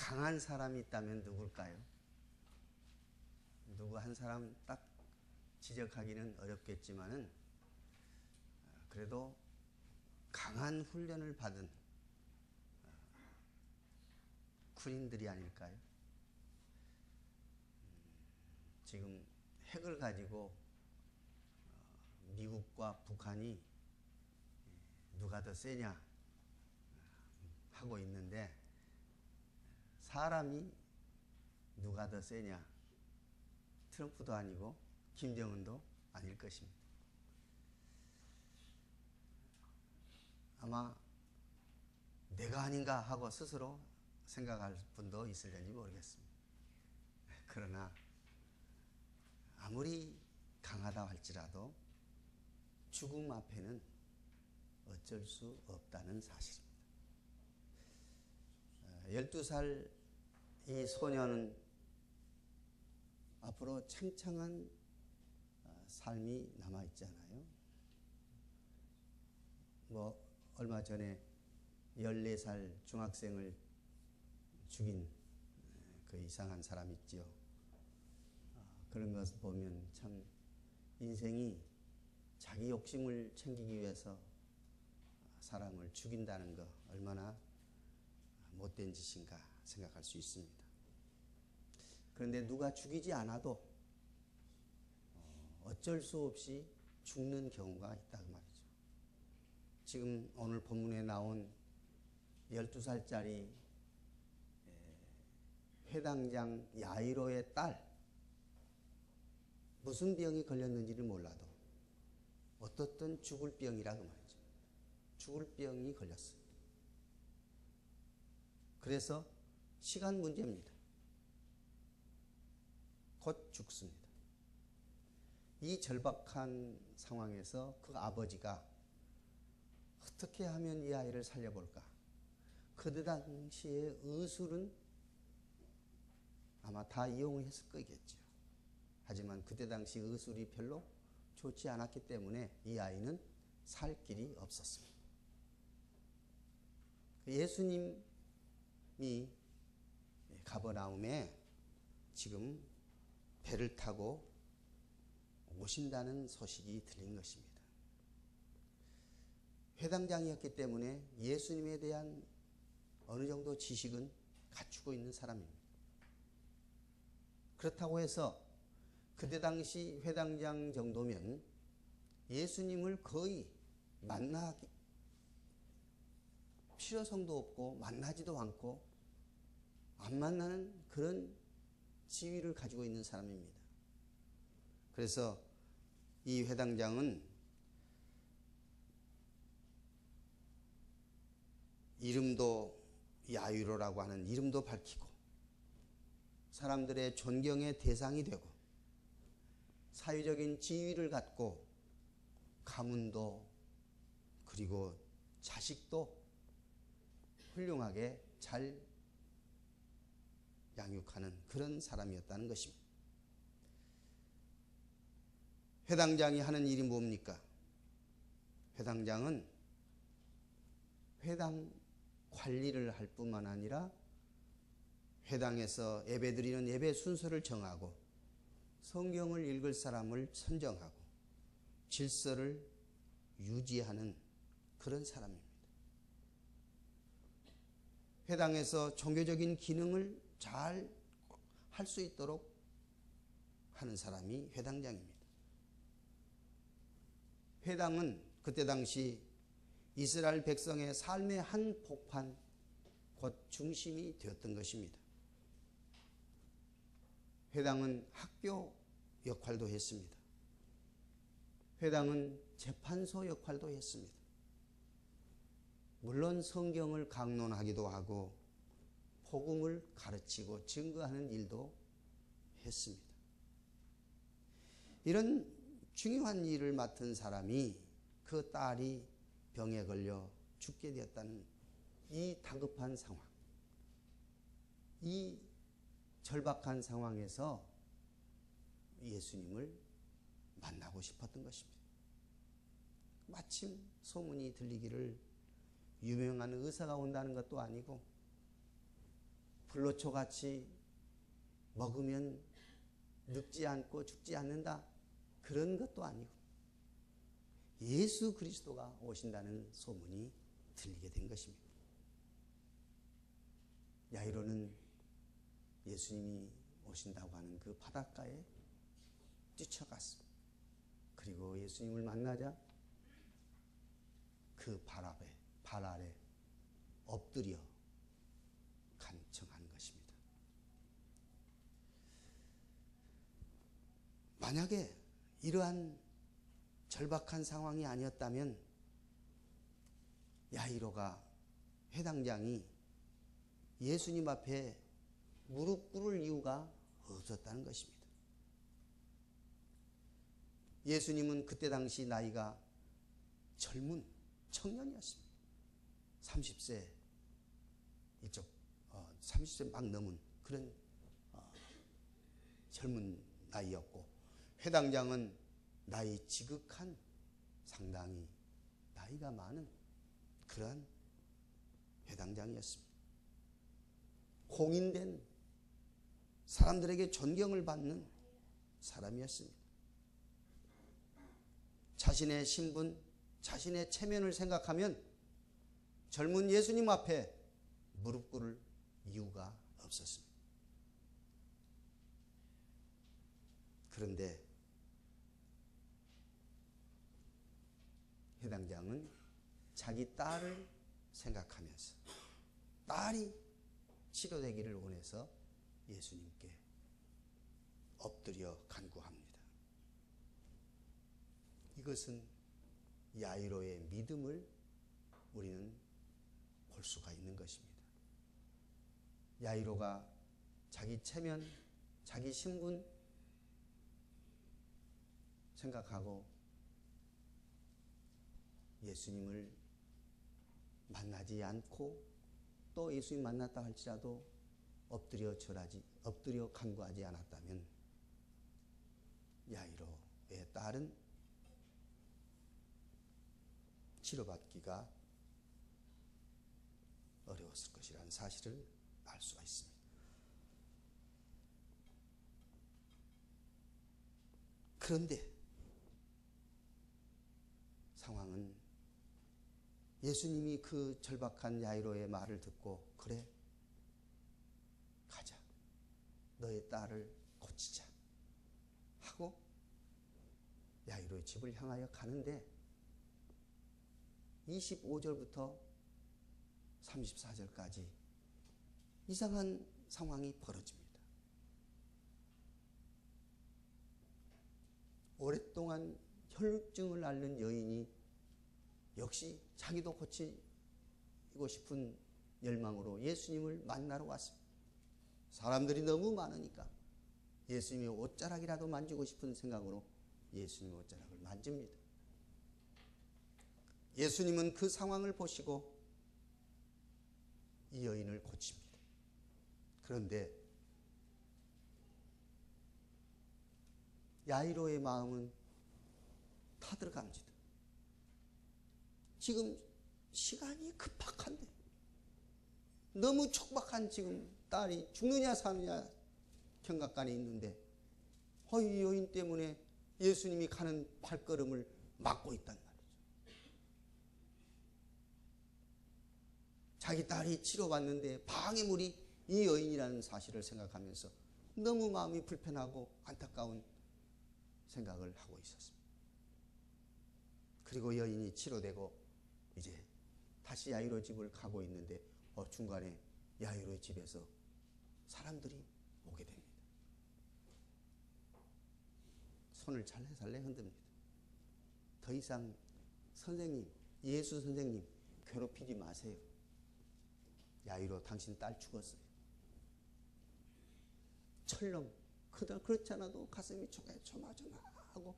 강한 사람이 있다면 누굴까요? 누구 한 사람 딱 지적하기는 어렵겠지만은 그래도 강한 훈련을 받은 군인들이 아닐까요? 지금 핵을 가지고 미국과 북한이 누가 더 세냐 하고 있는데 사람이 누가 더 세냐? 트럼프도 아니고 김정은도 아닐 것입니다. 아마 내가 아닌가 하고 스스로 생각할 분도 있을는지 모르겠습니다. 그러나 아무리 강하다 할지라도 죽음 앞에는 어쩔 수 없다는 사실입니다. 12살 이 소년은 앞으로 창창한 삶이 남아있잖아요. 얼마 전에 14살 중학생을 죽인 그 이상한 사람 있죠. 그런 것을 보면 참 인생이 자기 욕심을 챙기기 위해서 사람을 죽인다는 거 얼마나 못된 짓인가 생각할 수 있습니다. 그런데 누가 죽이지 않아도 어쩔 수 없이 죽는 경우가 있다고 말이죠. 지금 오늘 본문에 나온 12살짜리 회당장 야이로의 딸, 무슨 병이 걸렸는지를 몰라도 어떻든 죽을 병이라고 말이죠. 죽을 병이 걸렸어요. 그래서 시간 문제입니다. 곧 죽습니다. 이 절박한 상황에서 그 아버지가 어떻게 하면 이 아이를 살려볼까? 그때 당시의 의술은 아마 다 이용했을 거겠죠. 하지만 그때 당시 의술이 별로 좋지 않았기 때문에 이 아이는 살 길이 없었습니다. 예수님이 가버나움에 지금 배를 타고 오신다는 소식이 들린 것입니다. 회당장이었기 때문에 예수님에 대한 어느 정도 지식은 갖추고 있는 사람입니다. 그렇다고 해서 그때 당시 회당장 정도면 예수님을 거의 만나기 필요성도 없고 만나지도 않고 안 만나는 그런 지위를 가지고 있는 사람입니다. 그래서 이 회당장은 이름도 야이로라고 하는 이름도 밝히고 사람들의 존경의 대상이 되고 사회적인 지위를 갖고 가문도 그리고 자식도 훌륭하게 잘 양육하는 그런 사람이었다는 것입니다. 회당장이 하는 일이 뭡니까? 회당장은 회당 관리를 할 뿐만 아니라 회당에서 예배드리는 예배 순서를 정하고 성경을 읽을 사람을 선정하고 질서를 유지하는 그런 사람입니다. 회당에서 종교적인 기능을 잘 할 수 있도록 하는 사람이 회당장입니다. 회당은 그때 당시 이스라엘 백성의 삶의 한 복판, 곧 중심이 되었던 것입니다. 회당은 학교 역할도 했습니다. 회당은 재판소 역할도 했습니다. 물론 성경을 강론하기도 하고 복음을 가르치고 증거하는 일도 했습니다. 이런 중요한 일을 맡은 사람이 그 딸이 병에 걸려 죽게 되었다는 이 다급한 상황, 이 절박한 상황에서 예수님을 만나고 싶었던 것입니다. 마침 소문이 들리기를 유명한 의사가 온다는 것도 아니고 불로초같이 먹으면 늙지 않고 죽지 않는다, 그런 것도 아니고 예수 그리스도가 오신다는 소문이 들리게 된 것입니다. 야이로는 예수님이 오신다고 하는 그 바닷가에 뛰쳐갔습니다. 그리고 예수님을 만나자 그 발 아래 엎드려 간청한 것입니다. 만약에 이러한 절박한 상황이 아니었다면 야이로가 회당장이 예수님 앞에 무릎 꿇을 이유가 없었다는 것입니다. 예수님은 그때 당시 나이가 젊은 청년이었습니다. 30세 이쪽 30세 막 넘은 그런 젊은 나이였고, 회당장은 나이 지극한 상당히 나이가 많은 그러한 회당장이었습니다. 공인된 사람들에게 존경을 받는 사람이었습니다. 자신의 신분, 자신의 체면을 생각하면 젊은 예수님 앞에 무릎 꿇을 이유가 없었습니다. 그런데 회당장은 자기 딸을 생각하면서 딸이 치료되기를 원해서 예수님께 엎드려 간구합니다. 이것은 야이로의 믿음을 우리는 볼 수가 있는 것입니다. 야이로가 자기 체면, 자기 신분 생각하고 예수님을 만나지 않고, 또 예수님 만났다 할지라도 엎드려 간구하지 않았다면 야이로의 딸은 치료받기가 어려웠을 것이라는 사실을 알 수가 있습니다. 그런데 상황은 예수님이 그 절박한 야이로의 말을 듣고, 그래 가자, 너의 딸을 고치자 하고 야이로의 집을 향하여 가는데 25절부터 34절까지 이상한 상황이 벌어집니다. 오랫동안 혈루증을 앓는 여인이 역시 자기도 고치고 싶은 열망으로 예수님을 만나러 왔습니다. 사람들이 너무 많으니까 예수님의 옷자락이라도 만지고 싶은 생각으로 예수님의 옷자락을 만집니다. 예수님은 그 상황을 보시고 이 여인을 고칩니다. 그런데 야이로의 마음은 타들어갑니다. 지금 시간이 급박한데, 너무 촉박한 지금 딸이 죽느냐 사느냐 경각간에 있는데 이 여인 때문에 예수님이 가는 발걸음을 막고 있단 말이죠. 자기 딸이 치료받는데 방해물이 이 여인이라는 사실을 생각하면서 너무 마음이 불편하고 안타까운 생각을 하고 있었습니다. 그리고 여인이 치료되고 이제 다시 야이로 집을 가고 있는데 중간에 야이로의 집에서 사람들이 오게 됩니다. 손을 살래살래 흔듭니다. 더 이상 선생님, 예수 선생님 괴롭히지 마세요. 야이로 당신 딸 죽었어요. 철렁 그렇지 않아도 가슴이 조마조마하고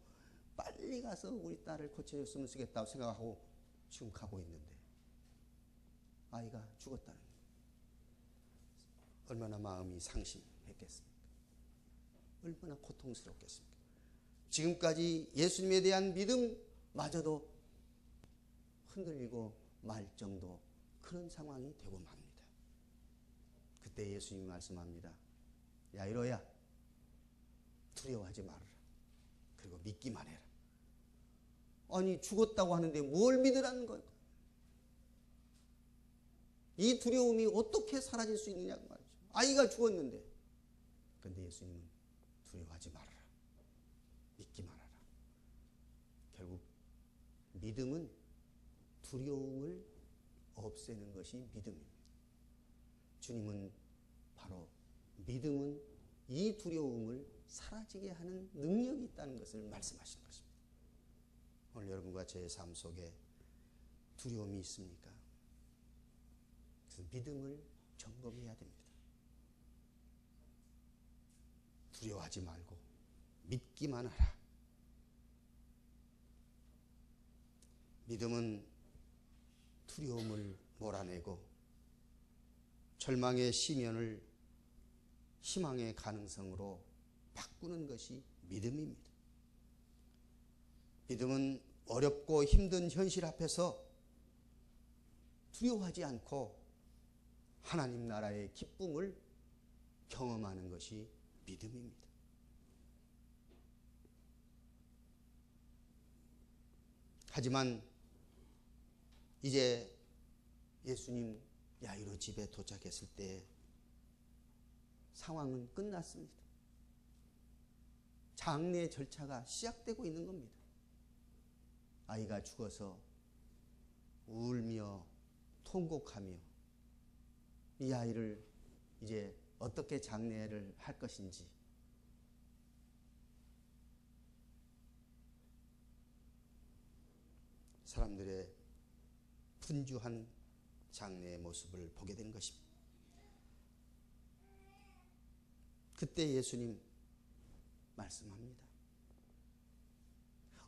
빨리 가서 우리 딸을 고쳐줬으면 쓰겠다고 생각하고 지금 가고 있는데 아이가 죽었다는 거예요. 얼마나 마음이 상심했겠습니까? 얼마나 고통스럽겠습니까? 지금까지 예수님에 대한 믿음마저도 흔들리고 말 정도 그런 상황이 되고 맙니다. 그때 예수님이 말씀합니다. 야이로야, 두려워하지 말아라. 그리고 믿기만 해라. 아니, 죽었다고 하는데 뭘 믿으라는 거예요? 이 두려움이 어떻게 사라질 수 있느냐고 말이죠. 아이가 죽었는데. 그런데 예수님은 두려워하지 말아라. 믿기만 하라. 결국 믿음은 두려움을 없애는 것이 믿음입니다. 주님은 바로 믿음은 이 두려움을 사라지게 하는 능력이 있다는 것을 말씀하시는 것입니다. 오늘 여러분과 제 삶 속에 두려움이 있습니까? 그래서 믿음을 점검해야 됩니다. 두려워하지 말고 믿기만 하라. 믿음은 두려움을 몰아내고 절망의 시면을 희망의 가능성으로 바꾸는 것이 믿음입니다. 믿음은 어렵고 힘든 현실 앞에서 두려워하지 않고 하나님 나라의 기쁨을 경험하는 것이 믿음입니다. 하지만 이제 예수님 야이로 집에 도착했을 때 상황은 끝났습니다. 장례 절차가 시작되고 있는 겁니다. 아이가 죽어서 울며 통곡하며 이 아이를 이제 어떻게 장례를 할 것인지 사람들의 분주한 장례의 모습을 보게 된 것입니다. 그때 예수님 말씀합니다.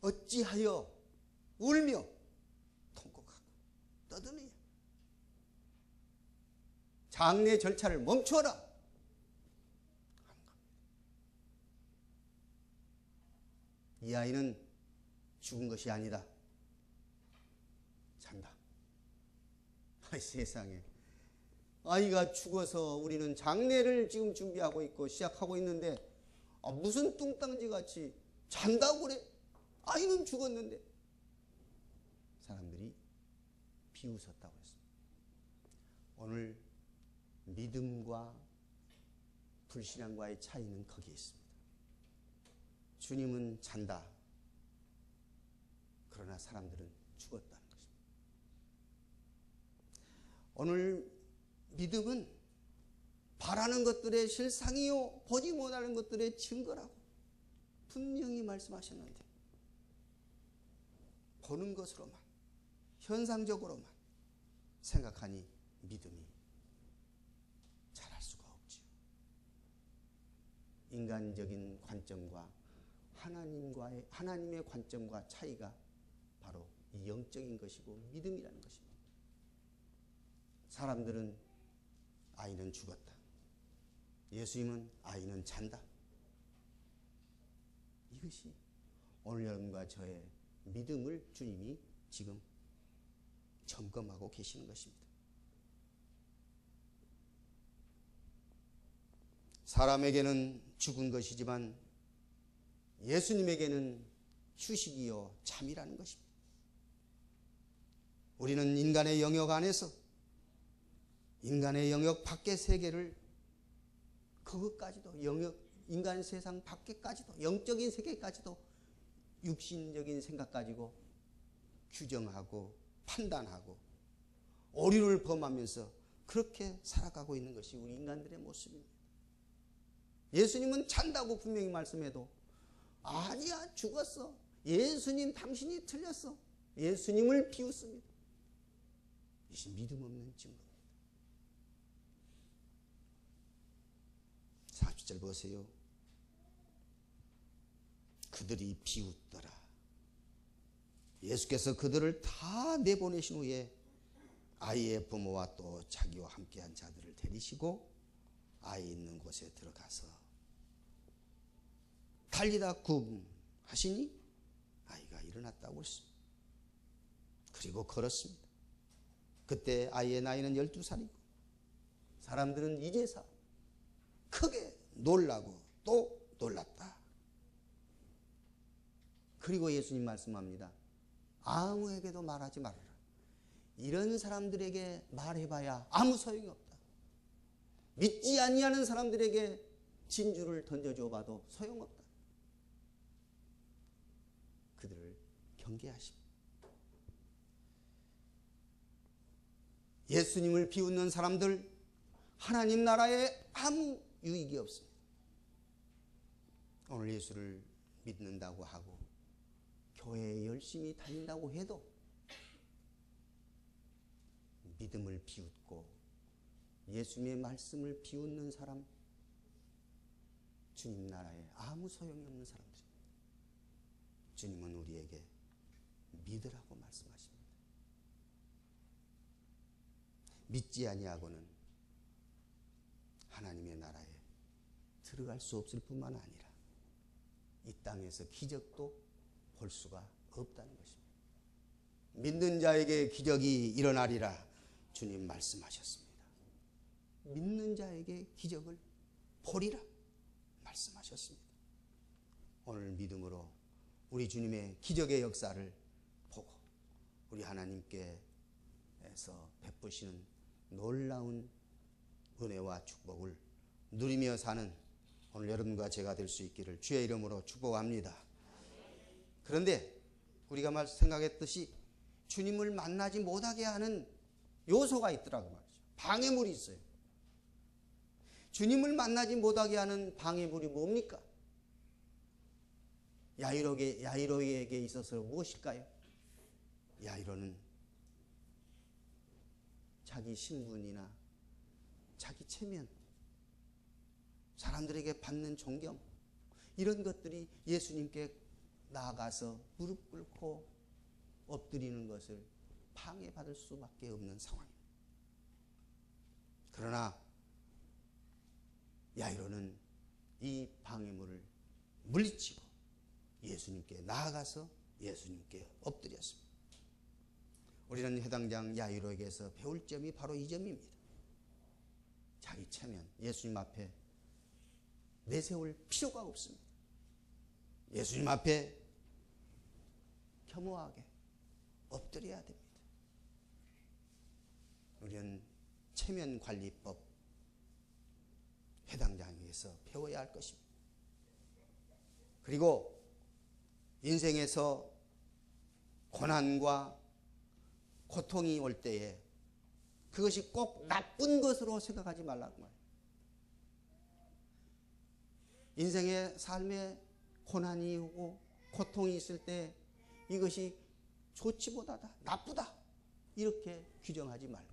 어찌하여 울며 통곡하고 떠드느냐. 장례 절차를 멈춰라 하는 겁니다. 이 아이는 죽은 것이 아니다. 잔다. 아이, 세상에. 아이가 죽어서 우리는 장례를 지금 준비하고 있고 시작하고 있는데 무슨 뚱땅지 같이 잔다고 그래? 아이는 죽었는데. 사람들이 비웃었다고 했습니다. 오늘 믿음과 불신앙과의 차이는 거기에 있습니다. 주님은 잔다. 그러나 사람들은 죽었다는 것입니다. 오늘 믿음은 바라는 것들의 실상이요 보지 못하는 것들의 증거라고 분명히 말씀하셨는데 보는 것으로만 현상적으로만 생각하니 믿음이 자랄 수가 없지요. 인간적인 관점과 하나님의 관점과 차이가 바로 이 영적인 것이고 믿음이라는 것입니다. 사람들은 아이는 죽었다. 예수님은 아이는 잔다. 이것이 오늘 여러분과 저의 믿음을 주님이 지금 점검하고 계시는 것입니다. 사람에게는 죽은 것이지만 예수님에게는 휴식이요 잠이라는 것입니다. 우리는 인간의 영역 안에서 인간의 영역 밖의 세계를 그것까지도 인간 세상 밖에까지도 영적인 세계까지도 육신적인 생각 가지고 규정하고 판단하고 오류를 범하면서 그렇게 살아가고 있는 것이 우리 인간들의 모습입니다. 예수님은 잔다고 분명히 말씀해도 아니야 죽었어. 예수님 당신이 틀렸어. 예수님을 비웃습니다. 이것이 믿음 없는 증거입니다. 40절 보세요. 그들이 비웃더라. 예수께서 그들을 다 내보내신 후에 아이의 부모와 또 자기와 함께한 자들을 데리시고 아이 있는 곳에 들어가서 달리다 굼 하시니 아이가 일어났다고 했습니다. 그리고 걸었습니다. 그때 아이의 나이는 12살이고 사람들은 이제서 크게 놀라고 또 놀랐다. 그리고 예수님 말씀합니다. 아무에게도 말하지 말아라. 이런 사람들에게 말해봐야 아무 소용이 없다. 믿지 아니하는 사람들에게 진주를 던져줘 봐도 소용없다. 그들을 경계하십니다. 예수님을 비웃는 사람들, 하나님 나라에 아무 유익이 없습니다. 오늘 예수를 믿는다고 하고 교회에 열심히 다닌다고 해도 믿음을 비웃고 예수님의 말씀을 비웃는 사람, 주님 나라에 아무 소용이 없는 사람들입니다. 주님은 우리에게 믿으라고 말씀하십니다. 믿지 아니하고는 하나님의 나라에 들어갈 수 없을 뿐만 아니라 이 땅에서 기적도 볼 수가 없다는 것입니다. 믿는 자에게 기적이 일어나리라 주님 말씀하셨습니다. 믿는 자에게 기적을 보리라 말씀하셨습니다. 오늘 믿음으로 우리 주님의 기적의 역사를 보고 우리 하나님께서 베푸시는 놀라운 은혜와 축복을 누리며 사는 오늘 여러분과 제가 될 수 있기를 주의 이름으로 축복합니다. 그런데 우리가 생각했듯이 주님을 만나지 못하게 하는 요소가 있더라고 말이죠. 방해물이 있어요. 주님을 만나지 못하게 하는 방해물이 뭡니까? 야이로에게 있어서 무엇일까요? 야이로는 자기 신분이나 자기 체면, 사람들에게 받는 존경, 이런 것들이 예수님께 나아가서 무릎 꿇고 엎드리는 것을 방해받을 수밖에 없는 상황입니다. 그러나 야이로는 이 방해물을 물리치고 예수님께 나아가서 예수님께 엎드렸습니다. 우리는 해당장 야이로에게서 배울 점이 바로 이 점입니다. 자기 체면, 예수님 앞에 내세울 필요가 없습니다. 예수님 앞에 겸허하게 엎드려야 됩니다. 우리는 체면관리법 해당장에서 배워야 할 것입니다. 그리고 인생에서 고난과 고통이 올 때에 그것이 꼭 나쁜 것으로 생각하지 말라고 말해요. 인생의 삶에 고난이 오고 고통이 있을 때 이것이 좋지 못하다, 나쁘다 이렇게 규정하지 말고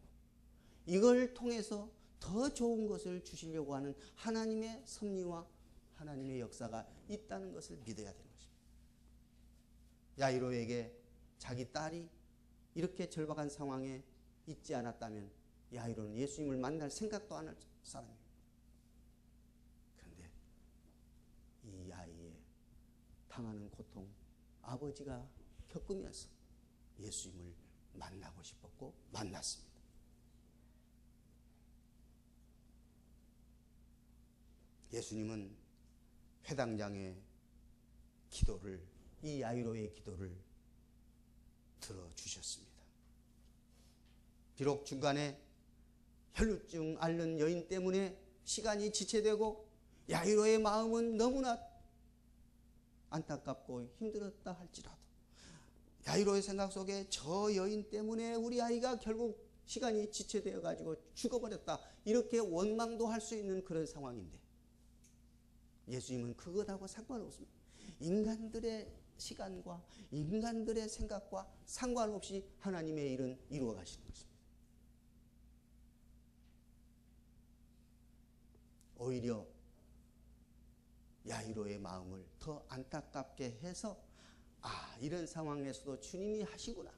이걸 통해서 더 좋은 것을 주시려고 하는 하나님의 섭리와 하나님의 역사가 있다는 것을 믿어야 되는 것입니다. 야이로에게 자기 딸이 이렇게 절박한 상황에 있지 않았다면 야이로는 예수님을 만날 생각도 안 할 사람입니다. 그런데 이 아이의 당하는 고통, 아버지가 겪으면서 예수님을 만나고 싶었고 만났습니다. 예수님은 회당장의 기도를, 이 야이로의 기도를 들어주셨습니다. 비록 중간에 혈루증 앓는 여인 때문에 시간이 지체되고 야이로의 마음은 너무나 안타깝고 힘들었다 할지라도 야이로의 생각 속에 저 여인 때문에 우리 아이가 결국 시간이 지체되어 가지고 죽어버렸다 이렇게 원망도 할 수 있는 그런 상황인데 예수님은 그것하고 상관없습니다. 인간들의 시간과 인간들의 생각과 상관없이 하나님의 일은 이루어 가시는 것입니다. 오히려 야이로의 마음을 더 안타깝게 해서 이런 상황에서도 주님이 하시구나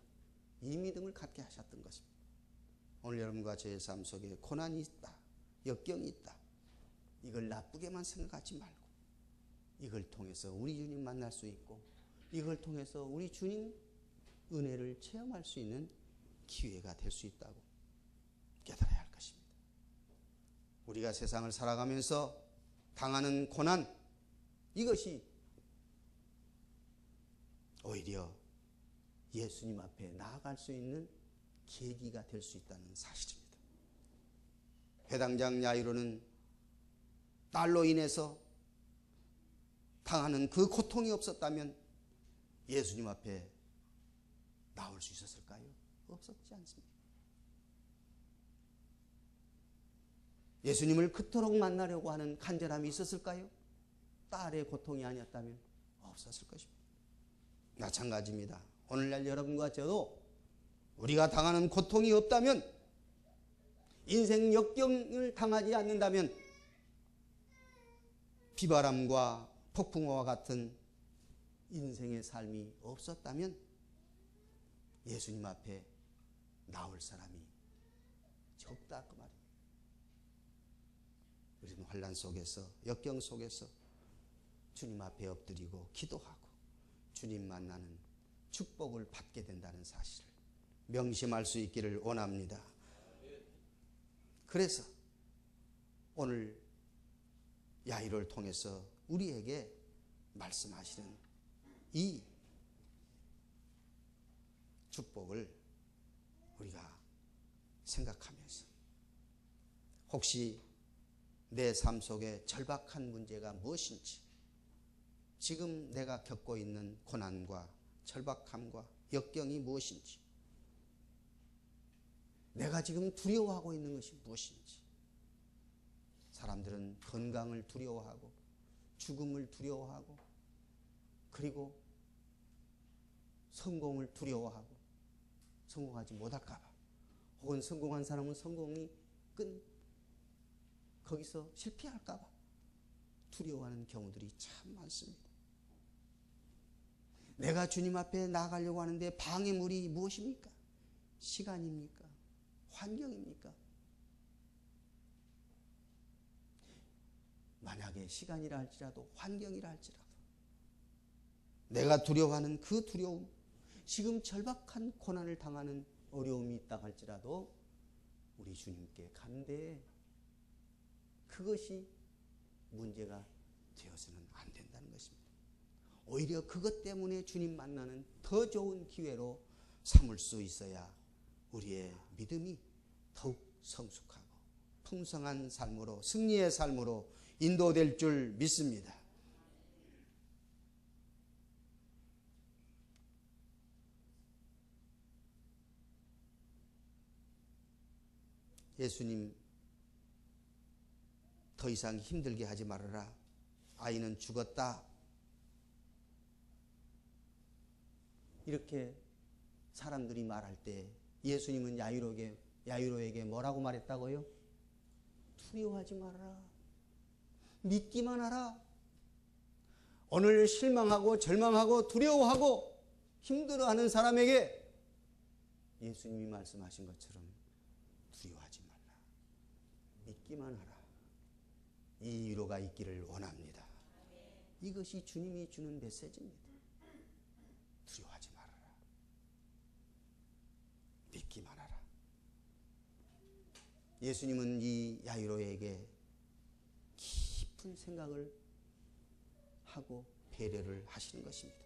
이 믿음을 갖게 하셨던 것입니다. 오늘 여러분과 저의 삶 속에 고난이 있다, 역경이 있다, 이걸 나쁘게만 생각하지 말고 이걸 통해서 우리 주님 만날 수 있고 이걸 통해서 우리 주님 은혜를 체험할 수 있는 기회가 될 수 있다고 깨달아야 할 것입니다. 우리가 세상을 살아가면서 당하는 고난, 이것이 오히려 예수님 앞에 나아갈 수 있는 계기가 될 수 있다는 사실입니다. 회당장 야이로는 딸로 인해서 당하는 그 고통이 없었다면 예수님 앞에 나올 수 있었을까요? 없었지 않습니까? 예수님을 그토록 만나려고 하는 간절함이 있었을까요? 딸의 고통이 아니었다면 없었을 것입니다. 마찬가지입니다. 오늘날 여러분과 저도 우리가 당하는 고통이 없다면, 인생 역경을 당하지 않는다면, 비바람과 폭풍우와 같은 인생의 삶이 없었다면 예수님 앞에 나올 사람이 적다 그 말입니다. 우리는 환난 속에서, 역경 속에서 주님 앞에 엎드리고 기도하고 주님 만나는 축복을 받게 된다는 사실을 명심할 수 있기를 원합니다. 그래서 오늘 야이로를 통해서 우리에게 말씀하시는 이 축복을 우리가 생각하면서, 혹시 내 삶 속에 절박한 문제가 무엇인지, 지금 내가 겪고 있는 고난과 절박함과 역경이 무엇인지, 내가 지금 두려워하고 있는 것이 무엇인지. 사람들은 건강을 두려워하고 죽음을 두려워하고 그리고 성공을 두려워하고 성공하지 못할까 봐, 혹은 성공한 사람은 성공이 거기서 실패할까 봐 두려워하는 경우들이 참 많습니다. 내가 주님 앞에 나아가려고 하는데 방해물이 무엇입니까? 시간입니까? 환경입니까? 만약에 시간이라 할지라도, 환경이라 할지라도, 내가 두려워하는 그 두려움, 지금 절박한 고난을 당하는 어려움이 있다 할지라도 우리 주님께 간대해 그것이 문제가 되어서는 안 된다는 것입니다. 오히려 그것 때문에 주님 만나는 더 좋은 기회로 삼을 수 있어야 우리의 믿음이 더욱 성숙하고 풍성한 삶으로, 승리의 삶으로 인도될 줄 믿습니다. 예수님, 더 이상 힘들게 하지 말아라. 아이는 죽었다. 이렇게 사람들이 말할 때 예수님은 야이로에게 뭐라고 말했다고요? 두려워하지 말아라. 믿기만 하라. 오늘 실망하고 절망하고 두려워하고 힘들어하는 사람에게 예수님이 말씀하신 것처럼 두려워하지 말라. 믿기만 하라. 이 위로가 있기를 원합니다. 이것이 주님이 주는 메시지입니다. 두려워하지 말아라. 믿기만 하라. 예수님은 이 야이로에게 깊은 생각을 하고 배려를 하시는 것입니다.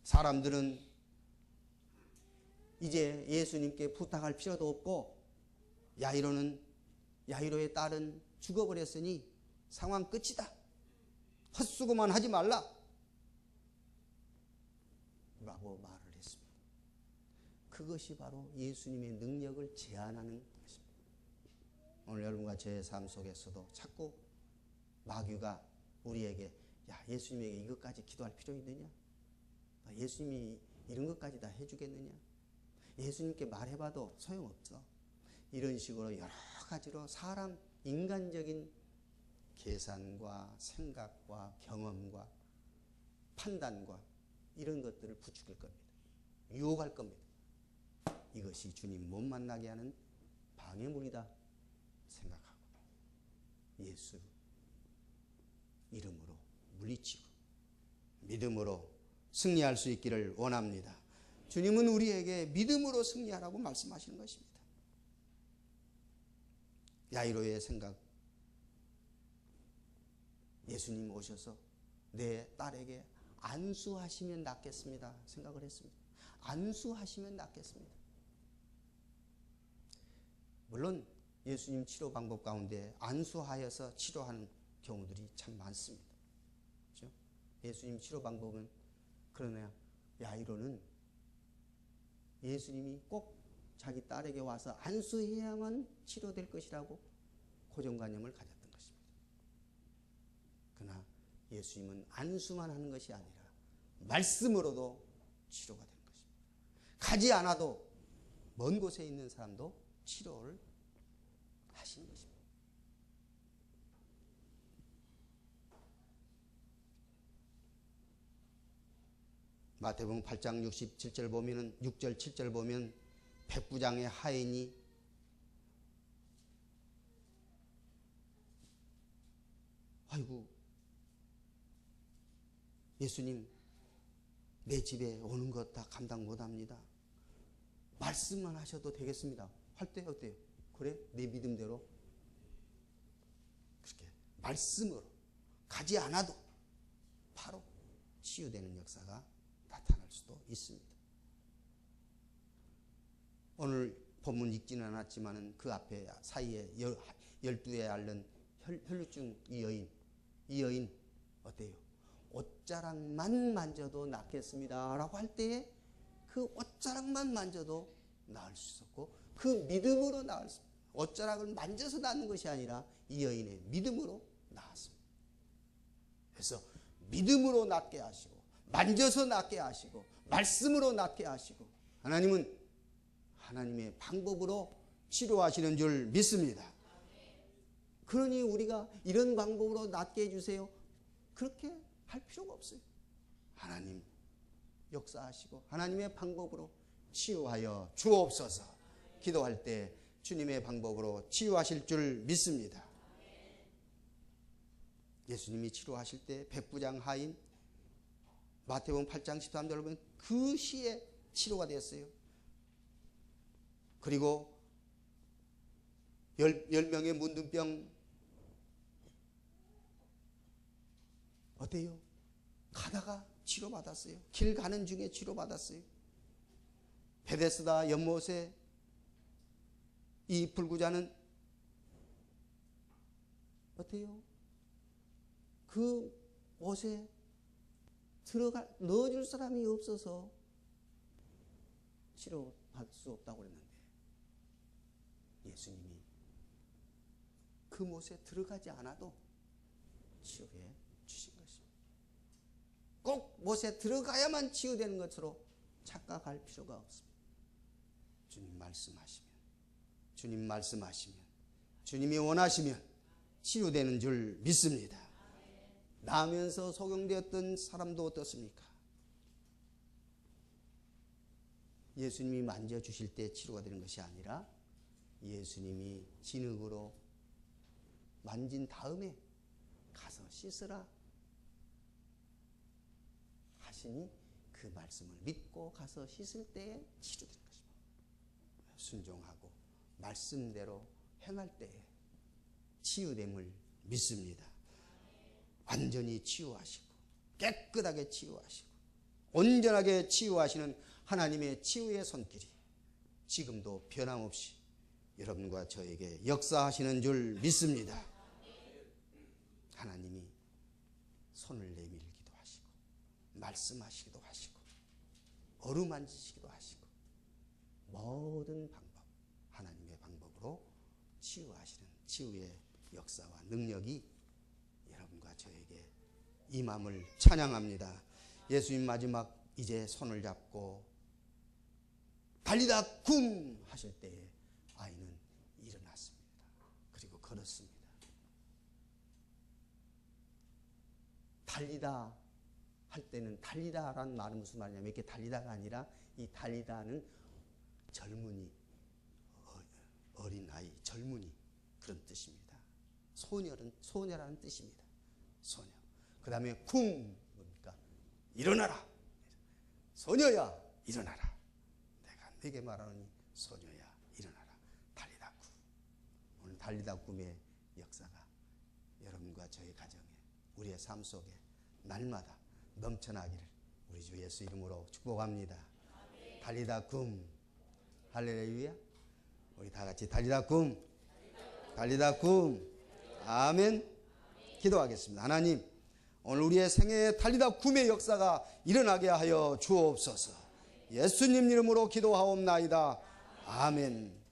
사람들은 이제 예수님께 부탁할 필요도 없고, 야이로의 딸은 죽어버렸으니 상황 끝이다. 헛수고만 하지 말라. 라고 말을 했습니다. 그것이 바로 예수님의 능력을 제한하는 것입니다. 오늘 여러분과 제 삶 속에서도 자꾸 마귀가 우리에게, 야, 예수님에게 이것까지 기도할 필요 있느냐? 예수님이 이런 것까지 다 해주겠느냐? 예수님께 말해봐도 소용없어. 이런 식으로 여러 가지로 사람 인간적인 계산과 생각과 경험과 판단과 이런 것들을 부추길 겁니다. 유혹할 겁니다. 이것이 주님 못 만나게 하는 방해물이다 생각하고 예수 이름으로 물리치고 믿음으로 승리할 수 있기를 원합니다. 주님은 우리에게 믿음으로 승리하라고 말씀하시는 것입니다. 야이로의 생각, 예수님 오셔서 내 딸에게 안수하시면 낫겠습니다 생각을 했습니다. 안수하시면 낫겠습니다. 물론 예수님 치료 방법 가운데 안수하여서 치료하는 경우들이 참 많습니다. 그렇죠? 예수님 치료 방법은, 그러나 야이로는 예수님이 꼭 자기 딸에게 와서 안수해야만 치료될 것이라고 고정관념을 가졌던 것입니다. 그러나 예수님은 안수만 하는 것이 아니라 말씀으로도 치료가 되는 것입니다. 가지 않아도 먼 곳에 있는 사람도 치료를 하시는 것입니다. 마태복음 8장 67절 보면은 6절 7절 보면 백부장의 하인이 아이고 예수님 내 집에 오는 것 다 감당 못합니다. 말씀만 하셔도 되겠습니다 할 때 어때요? 그래 내 믿음대로 그렇게 말씀으로 가지 않아도 바로 치유되는 역사가 나타날 수도 있습니다. 오늘 본문 읽지는 않았지만 그 앞에 사이에 12에 앓는 혈루증 이 여인 어때요? 옷자락만 만져도 낫겠습니다 라고 할 때에 그 옷자락만 만져도 나을 수 있었고 그 믿음으로 나을 수 있습니다. 옷자락을 만져서 낫는 것이 아니라 이 여인의 믿음으로 나았습니다. 그래서 믿음으로 낫게 하시고 만져서 낫게 하시고 말씀으로 낫게 하시고 하나님은 하나님의 방법으로 치료하시는 줄 믿습니다. 그러니 우리가 이런 방법으로 낫게 해주세요 그렇게 할 필요가 없어요. 하나님 역사하시고 하나님의 방법으로 치유하여 주옵소서. 기도할 때 주님의 방법으로 치유하실 줄 믿습니다. 예수님이 치료하실 때 백부장 하인 마태복음 8장 13절을 보면 그 시에 치료가 되었어요. 그리고 10명의 문둥병 어때요? 가다가 치료받았어요. 길 가는 중에 치료받았어요. 베데스다 연못에 이 불구자는 어때요? 그 옷에 넣어줄 사람이 없어서 치료할 수 없다고 그랬는데 예수님이 그 못에 들어가지 않아도 치유해 주신 것입니다. 꼭 못에 들어가야만 치유되는 것으로 착각할 필요가 없습니다. 주님 말씀하시면 주님이 원하시면 치유되는 줄 믿습니다. 나으면서 소경되었던 사람도 어떻습니까? 예수님이 만져주실 때 치료가 되는 것이 아니라 예수님이 진흙으로 만진 다음에 가서 씻으라 하시니 그 말씀을 믿고 가서 씻을 때에 치료되는 것입니다. 순종하고 말씀대로 행할 때에 치유됨을 믿습니다. 완전히 치유하시고 깨끗하게 치유하시고 온전하게 치유하시는 하나님의 치유의 손길이 지금도 변함없이 여러분과 저에게 역사하시는 줄 믿습니다. 하나님이 손을 내밀기도 하시고 말씀하시기도 하시고 어루만지시기도 하시고 모든 방법 하나님의 방법으로 치유하시는 치유의 역사와 능력이 여러분과 저에게 임함을 찬양합니다. 예수님 마지막 이제 손을 잡고 달리다 쿵 하실 때에 아이는 일어났습니다. 그리고 걸었습니다. 달리다 할 때는 달리다라는 말은 무슨 말이냐면 이렇게 달리다가 아니라 이 달리다는 젊은이, 어린아이, 젊은이 그런 뜻입니다. 소녀라는 뜻입니다. 소녀. 그 다음에 쿵 뭡니까? 일어나라. 소녀야 일어나라. 내가 네게 말하노니 소녀야 일어나라. 달리다 쿵. 오늘 달리다 꿈의 역사가 여러분과 저의 가정에, 우리의 삶 속에 날마다 넘쳐나기를 우리 주 예수 이름으로 축복합니다. 달리다 꿈. 할렐루야. 우리 다 같이 달리다 꿈. 달리다 꿈. 아멘. 기도하겠습니다. 하나님, 오늘 우리의 생애에 달리다 꿈의 역사가 일어나게 하여 주옵소서. 예수님 이름으로 기도하옵나이다. 아멘.